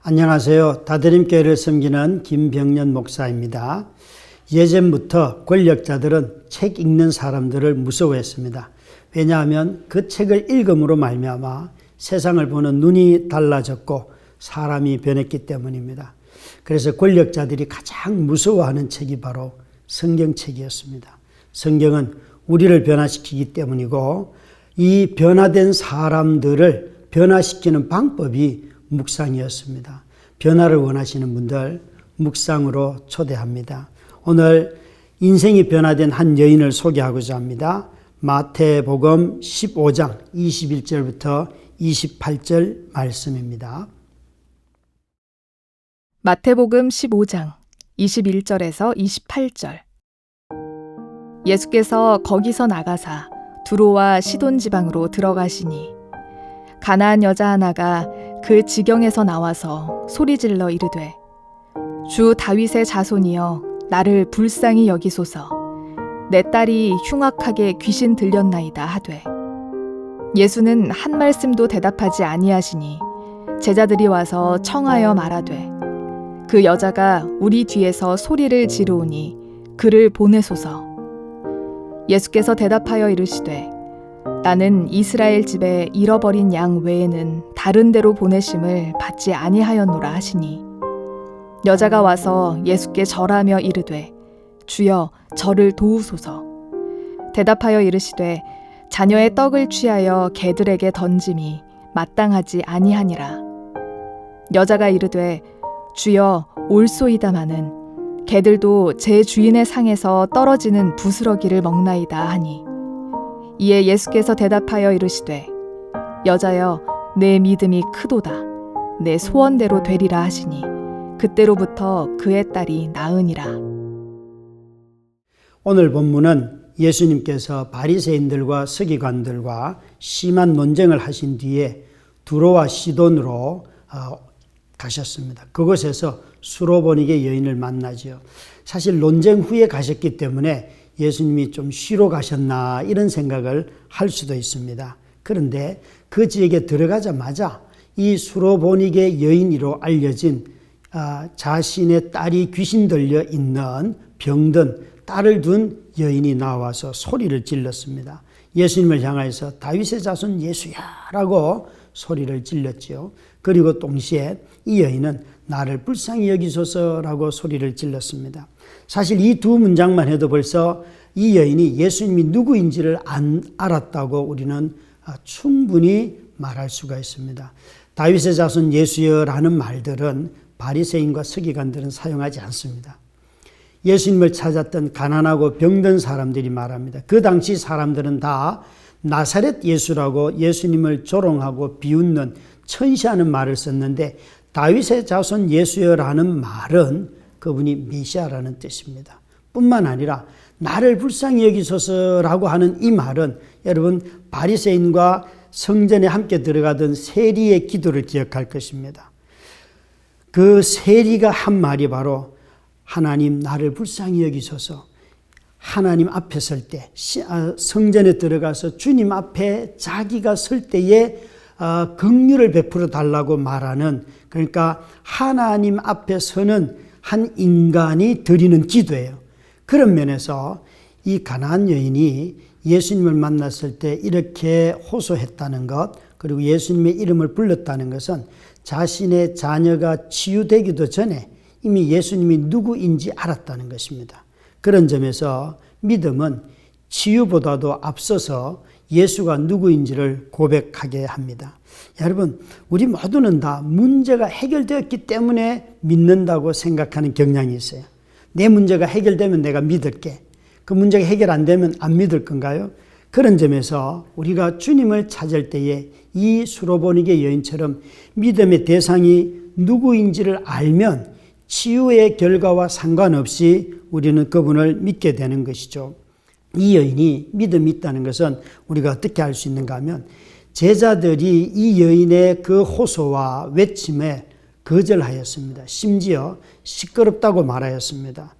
안녕하세요. 다드림교회를 섬기는 김병년 목사입니다. 예전부터 권력자들은 책 읽는 사람들을 무서워했습니다. 왜냐하면 그 책을 읽음으로 말미암아 세상을 보는 눈이 달라졌고 사람이 변했기 때문입니다. 그래서 권력자들이 가장 무서워하는 책이 바로 성경책이었습니다. 성경은 우리를 변화시키기 때문이고 이 변화된 사람들을 변화시키는 방법이 묵상이었습니다. 변화를 원하시는 분들 묵상으로 초대합니다. 오늘 인생이 변화된 한 여인을 소개하고자 합니다. 마태복음 15장 21절부터 28절 말씀입니다. 마태복음 15장 21절에서 28절. 예수께서 거기서 나가사 두로와 시돈 지방으로 들어가시니 가나안 여자 하나가 그 지경에서 나와서 소리질러 이르되 주 다윗의 자손이여 나를 불쌍히 여기소서 내 딸이 흉악하게 귀신 들렸나이다 하되 예수는 한 말씀도 대답하지 아니하시니 제자들이 와서 청하여 말하되 그 여자가 우리 뒤에서 소리를 지르오니 그를 보내소서. 예수께서 대답하여 이르시되 나는 이스라엘 집에 잃어버린 양 외에는 다른 데로 보내심을 받지 아니하였노라 하시니 여자가 와서 예수께 절하며 이르되 주여 저를 도우소서. 대답하여 이르시되 자녀의 떡을 취하여 개들에게 던짐이 마땅하지 아니하니라. 여자가 이르되 주여 올소이다마는 개들도 제 주인의 상에서 떨어지는 부스러기를 먹나이다 하니 이에 예수께서 대답하여 이르시되 여자여 내 믿음이 크도다 내 소원대로 되리라 하시니 그때로부터 그의 딸이 나으니라. 오늘 본문은 예수님께서 바리새인들과 서기관들과 심한 논쟁을 하신 뒤에 두로와 시돈으로 가셨습니다. 그곳에서 수로보니게 여인을 만나죠. 사실 논쟁 후에 가셨기 때문에 예수님이 좀 쉬러 가셨나 이런 생각을 할 수도 있습니다. 그런데 그 지역에 들어가자마자 이 수로보니게 여인으로 알려진 자신의 딸이 귀신 들려 있는 병든 딸을 둔 여인이 나와서 소리를 질렀습니다. 예수님을 향해서 다윗의 자손 예수야 라고 소리를 질렀지요. 그리고 동시에 이 여인은 나를 불쌍히 여기소서라고 소리를 질렀습니다. 사실 이 두 문장만 해도 벌써 이 여인이 예수님이 누구인지를 알았다고 우리는 충분히 말할 수가 있습니다. 다윗의 자손 예수여라는 말들은 바리새인과 서기관들은 사용하지 않습니다. 예수님을 찾았던 가난하고 병든 사람들이 말합니다. 그 당시 사람들은 다 나사렛 예수라고 예수님을 조롱하고 비웃는 천시하는 말을 썼는데 다윗의 자손 예수여라는 말은 그분이 메시아라는 뜻입니다. 뿐만 아니라 나를 불쌍히 여기소서라고 하는 이 말은 여러분 바리새인과 성전에 함께 들어가던 세리의 기도를 기억할 것입니다. 그 세리가 한 말이 바로 하나님 나를 불쌍히 여기소서. 하나님 앞에 설 때 성전에 들어가서 주님 앞에 자기가 설 때에 긍휼을 베풀어 달라고 말하는, 그러니까 하나님 앞에 서는 한 인간이 드리는 기도예요. 그런 면에서 이 가나안 여인이 예수님을 만났을 때 이렇게 호소했다는 것, 그리고 예수님의 이름을 불렀다는 것은 자신의 자녀가 치유되기도 전에 이미 예수님이 누구인지 알았다는 것입니다. 그런 점에서 믿음은 치유보다도 앞서서 예수가 누구인지를 고백하게 합니다. 여러분, 우리 모두는 다 문제가 해결되었기 때문에 믿는다고 생각하는 경향이 있어요. 내 문제가 해결되면 내가 믿을게. 그 문제가 해결 안 되면 안 믿을 건가요? 그런 점에서 우리가 주님을 찾을 때에 이 수로보니게 여인처럼 믿음의 대상이 누구인지를 알면 치유의 결과와 상관없이 우리는 그분을 믿게 되는 것이죠. 이 여인이 믿음이 있다는 것은 우리가 어떻게 알 수 있는가 하면 제자들이 이 여인의 그 호소와 외침에 거절하였습니다. 심지어 시끄럽다고 말하였습니다.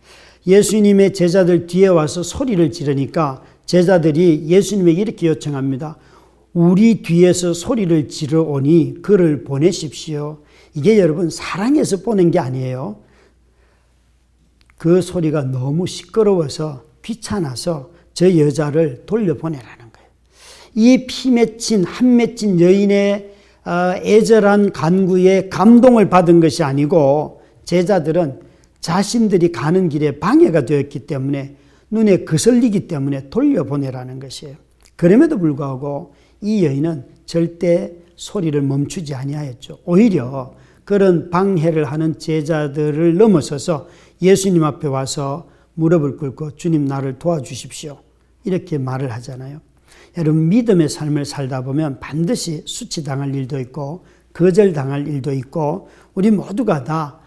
예수님의 제자들 뒤에 와서 소리를 지르니까 제자들이 예수님에게 이렇게 요청합니다. 우리 뒤에서 소리를 지르오니 그를 보내십시오. 이게 여러분 사랑해서 보낸 게 아니에요. 그 소리가 너무 시끄러워서 귀찮아서 저 여자를 돌려보내라는 거예요. 이 피 맺힌 한 맺힌 여인의 애절한 간구에 감동을 받은 것이 아니고 제자들은 자신들이 가는 길에 방해가 되었기 때문에 눈에 거슬리기 때문에 돌려보내라는 것이에요. 그럼에도 불구하고 이 여인은 절대 소리를 멈추지 아니하였죠. 오히려 그런 방해를 하는 제자들을 넘어서서 예수님 앞에 와서 무릎을 꿇고 주님 나를 도와주십시오. 이렇게 말을 하잖아요. 여러분 믿음의 삶을 살다 보면 반드시 수치당할 일도 있고 거절당할 일도 있고 우리 모두가 다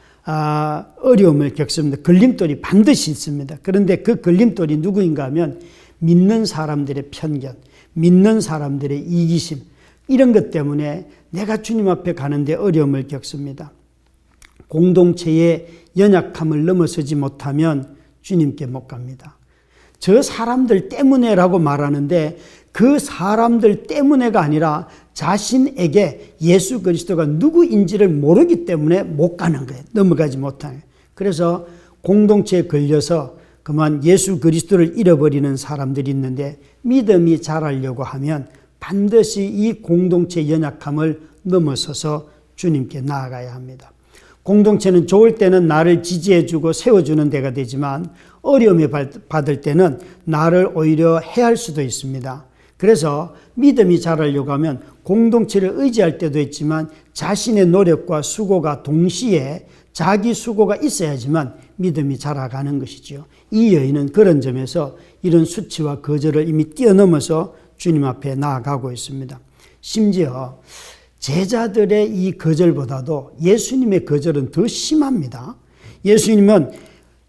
어려움을 겪습니다. 걸림돌이 반드시 있습니다. 그런데 그 걸림돌이 누구인가 하면 믿는 사람들의 편견, 믿는 사람들의 이기심 이런 것 때문에 내가 주님 앞에 가는데 어려움을 겪습니다. 공동체의 연약함을 넘어서지 못하면 주님께 못 갑니다. 저 사람들 때문에라고 말하는데 그 사람들 때문에가 아니라 자신에게 예수 그리스도가 누구인지를 모르기 때문에 못 가는 거예요. 넘어가지 못하는 거예요. 그래서 공동체에 걸려서 그만 예수 그리스도를 잃어버리는 사람들이 있는데 믿음이 자라려고 하면 반드시 이 공동체의 연약함을 넘어서서 주님께 나아가야 합니다. 공동체는 좋을 때는 나를 지지해주고 세워주는 데가 되지만 어려움에 받을 때는 나를 오히려 해할 수도 있습니다. 그래서 믿음이 자라려고 하면 공동체를 의지할 때도 있지만 자신의 노력과 수고가 동시에 자기 수고가 있어야지만 믿음이 자라가는 것이지요. 이 여인은 그런 점에서 이런 수치와 거절을 이미 뛰어넘어서 주님 앞에 나아가고 있습니다. 심지어 제자들의 이 거절보다도 예수님의 거절은 더 심합니다. 예수님은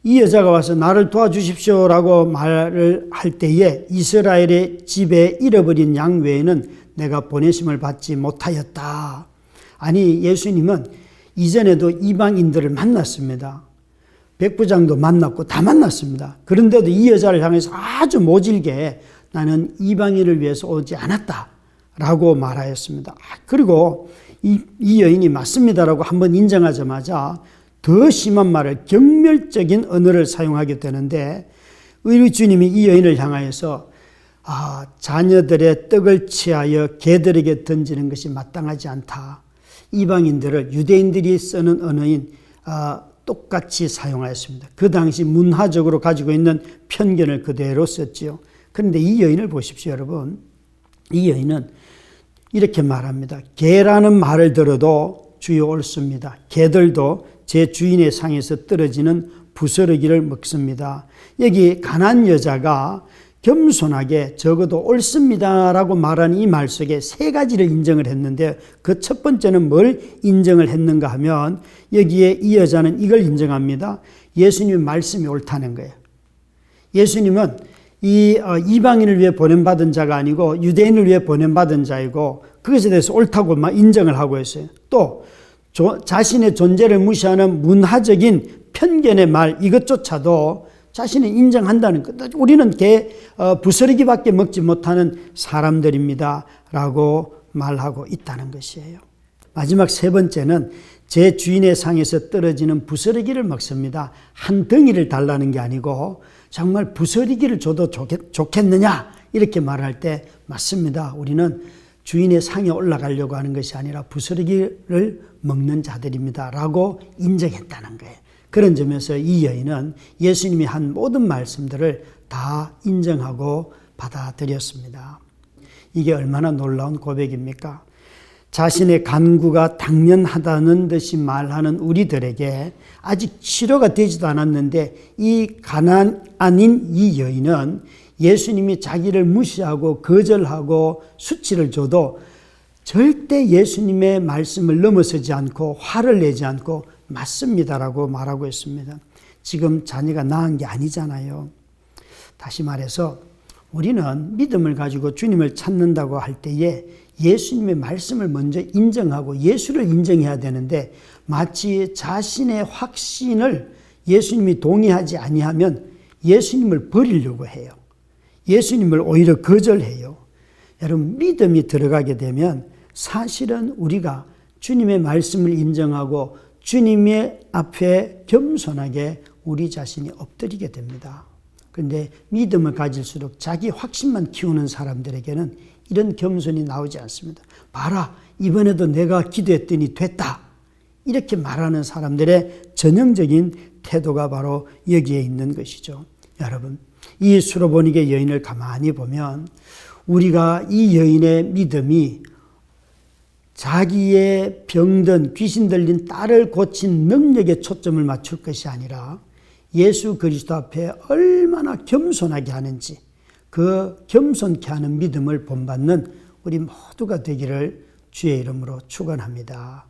이 여자가 와서 나를 도와주십시오라고 말을 할 때에 이스라엘의 집에 잃어버린 양 외에는 내가 보내심을 받지 못하였다. 아니 예수님은 이전에도 이방인들을 만났습니다. 백부장도 만났고 다 만났습니다. 그런데도 이 여자를 향해서 아주 모질게 나는 이방인을 위해서 오지 않았다라고 말하였습니다. 그리고 이 여인이 맞습니다라고 한번 인정하자마자 더 심한 말을 경멸적인 언어를 사용하게 되는데 우리 주님이 이 여인을 향하여서 자녀들의 떡을 취하여 개들에게 던지는 것이 마땅하지 않다. 이방인들을 유대인들이 쓰는 언어인 똑같이 사용하였습니다. 그 당시 문화적으로 가지고 있는 편견을 그대로 썼지요. 그런데 이 여인을 보십시오, 여러분. 이 여인은 이렇게 말합니다. 개라는 말을 들어도 주여 옳습니다. 개들도 제 주인의 상에서 떨어지는 부스러기를 먹습니다. 여기 가난한 여자가 겸손하게 적어도 옳습니다라고 말하는 이 말 속에 세 가지를 인정을 했는데 그 첫 번째는 뭘 인정을 했는가 하면 여기에 이 여자는 이걸 인정합니다. 예수님의 말씀이 옳다는 거예요. 예수님은 이 이방인을 위해 보냄받은 자가 아니고 유대인을 위해 보냄받은 자이고 그것에 대해서 옳다고 인정을 하고 있어요. 또 자신의 존재를 무시하는 문화적인 편견의 말 이것조차도 자신은 인정한다는 것. 우리는 부스러기밖에 먹지 못하는 사람들입니다 라고 말하고 있다는 것이에요. 마지막 세 번째는 제 주인의 상에서 떨어지는 부스러기를 먹습니다. 한 덩이를 달라는 게 아니고 정말 부스러기를 줘도 좋겠느냐 이렇게 말할 때 맞습니다. 우리는 주인의 상에 올라가려고 하는 것이 아니라 부스러기를 먹는 자들입니다 라고 인정했다는 거예요. 그런 점에서 이 여인은 예수님이 한 모든 말씀들을 다 인정하고 받아들였습니다. 이게 얼마나 놀라운 고백입니까? 자신의 간구가 당연하다는 듯이 말하는 우리들에게 아직 치료가 되지도 않았는데 이 가난안인 이 여인은 예수님이 자기를 무시하고 거절하고 수치를 줘도 절대 예수님의 말씀을 넘어서지 않고 화를 내지 않고 맞습니다라고 말하고 있습니다. 지금 자녀가 낳은 게 아니잖아요. 다시 말해서 우리는 믿음을 가지고 주님을 찾는다고 할 때에 예수님의 말씀을 먼저 인정하고 예수를 인정해야 되는데 마치 자신의 확신을 예수님이 동의하지 아니하면 예수님을 버리려고 해요. 예수님을 오히려 거절해요. 여러분 믿음이 들어가게 되면 사실은 우리가 주님의 말씀을 인정하고 주님의 앞에 겸손하게 우리 자신이 엎드리게 됩니다. 그런데 믿음을 가질수록 자기 확신만 키우는 사람들에게는 이런 겸손이 나오지 않습니다. 봐라, 이번에도 내가 기도했더니 됐다. 이렇게 말하는 사람들의 전형적인 태도가 바로 여기에 있는 것이죠. 여러분, 이 수로보니게 여인을 가만히 보면 우리가 이 여인의 믿음이 자기의 병든 귀신 들린 딸을 고친 능력에 초점을 맞출 것이 아니라 예수 그리스도 앞에 얼마나 겸손하게 하는지, 그 겸손케 하는 믿음을 본받는 우리 모두가 되기를 주의 이름으로 축원합니다.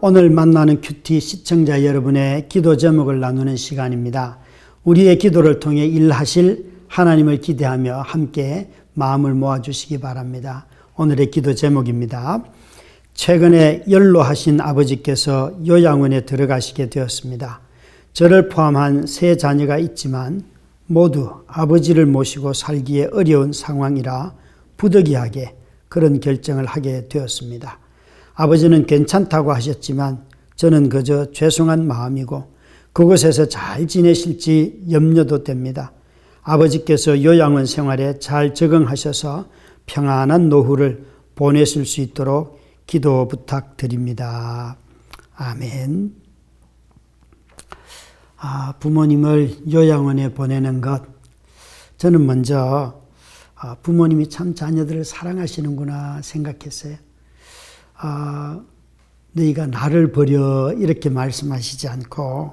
오늘 만나는 큐티 시청자 여러분의 기도 제목을 나누는 시간입니다. 우리의 기도를 통해 일하실 하나님을 기대하며 함께 마음을 모아주시기 바랍니다. 오늘의 기도 제목입니다. 최근에 연로하신 아버지께서 요양원에 들어가시게 되었습니다. 저를 포함한 3 자녀가 있지만 모두 아버지를 모시고 살기에 어려운 상황이라 부득이하게 그런 결정을 하게 되었습니다. 아버지는 괜찮다고 하셨지만 저는 그저 죄송한 마음이고 그곳에서 잘 지내실지 염려도 됩니다. 아버지께서 요양원 생활에 잘 적응하셔서 평안한 노후를 보내실 수 있도록 기도 부탁드립니다. 아멘. 부모님을 요양원에 보내는 것, 저는 먼저 부모님이 참 자녀들을 사랑하시는구나 생각했어요. 너희가 나를 버려 이렇게 말씀하시지 않고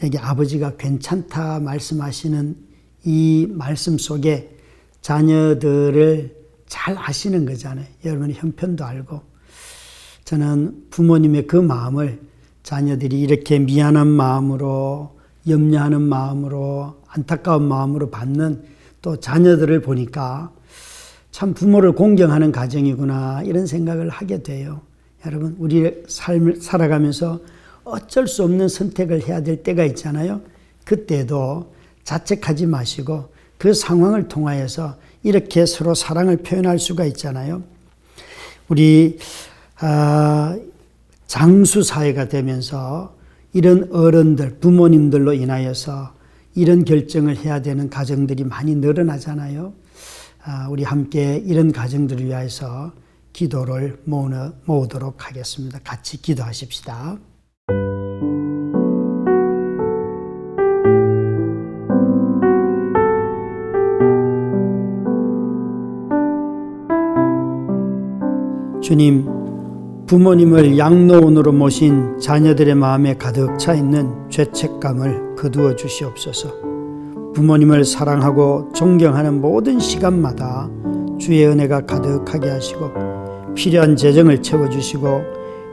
여기 아버지가 괜찮다 말씀하시는 이 말씀 속에 자녀들을 잘 아시는 거잖아요. 여러분의 형편도 알고. 저는 부모님의 그 마음을 자녀들이 이렇게 미안한 마음으로, 염려하는 마음으로, 안타까운 마음으로 받는 또 자녀들을 보니까 참 부모를 공경하는 가정이구나 이런 생각을 하게 돼요. 여러분, 우리의 삶을 살아가면서 어쩔 수 없는 선택을 해야 될 때가 있잖아요. 그때도 자책하지 마시고 그 상황을 통하여서 이렇게 서로 사랑을 표현할 수가 있잖아요. 우리 장수 사회가 되면서 이런 어른들, 부모님들로 인하여서 이런 결정을 해야 되는 가정들이 많이 늘어나잖아요. 우리 함께 이런 가정들을 위해서 기도를 모으도록 하겠습니다. 같이 기도하십시다. 주님, 부모님을 양로원으로 모신 자녀들의 마음에 가득 차 있는 죄책감을 거두어 주시옵소서. 부모님을 사랑하고 존경하는 모든 시간마다 주의 은혜가 가득하게 하시고 필요한 재정을 채워주시고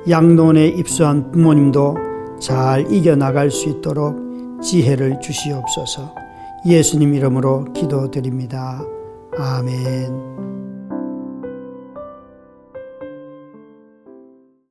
양로원에 입소한 부모님도 잘 이겨나갈 수 있도록 지혜를 주시옵소서. 예수님 이름으로 기도드립니다. 아멘.